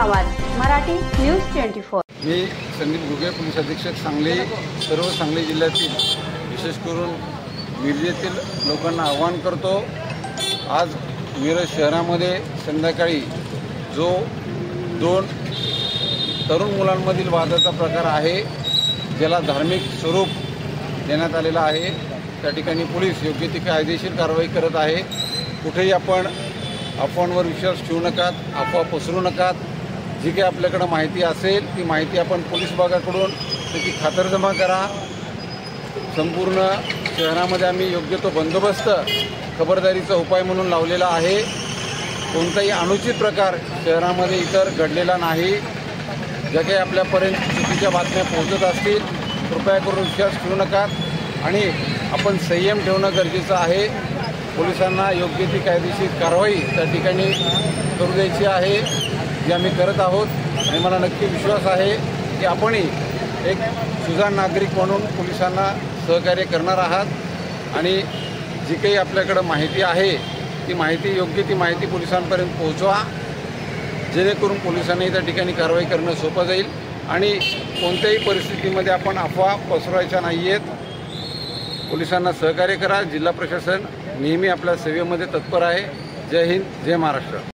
आवाज मराठी न्यूज 24। मी संदीप घुगे, पोलीस अधीक्षक सांगली। सर्व सांगली जिल्ह्यातील विशेष करून मिरजेतील लोकांना आवाहन करतो। आज मिरज शहरामध्ये संध्याकाळी जो 2 तरुण मुलांमधील वादाचा प्रकार आहे, ज्याला धार्मिक स्वरूप देण्यात आलेला आहे, त्या ठिकाणी पोलीस योग्य ती कायदेशीर कारवाई करत आहे। कुठेही आपण अफवांवर विश्वास ठेवू नकात, अफवा पसरू नकात। जी काही आपल्याकडे माहिती असेल ती माहिती आपण पोलीस विभागाकडून त्याची खातरजमा करा। संपूर्ण शहरामध्ये आम्ही योग्य तो बंदोबस्त खबरदारीचा उपाय म्हणून लावलेला आहे। कोणताही अनुचित प्रकार शहरामध्ये इतर घडलेला नाही। ज्या काही आपल्यापर्यंत चुकीच्या बातम्या पोहोचत असतील कृपया करून विश्वास ठेवू नकात आणि आपण संयम ठेवणं गरजेचं आहे। पोलिसांना योग्य ती कायदेशीर कारवाई त्या ठिकाणी करू द्यायची आहे, जी आम्ही करत आहोत। आणि मला नक्की विश्वास आहे की आपणही एक सुजाण नागरिक म्हणून पोलिसांना सहकार्य करणार आहात आणि जी काही आपल्याकडे माहिती आहे ती माहिती योग्य ती माहिती पोलिसांपर्यंत पोहोचवा, जेणेकरून पोलिसांनी त्या ठिकाणी कारवाई करणं सोपं जाईल आणि कोणत्याही परिस्थितीमध्ये आपण अफवा पसरवायच्या नाही आहेत। पोलिसांना सहकार्य करा। जिल्हा प्रशासन नेहमी आपल्या सेवेमध्ये तत्पर आहे। जय हिंद, जय महाराष्ट्र।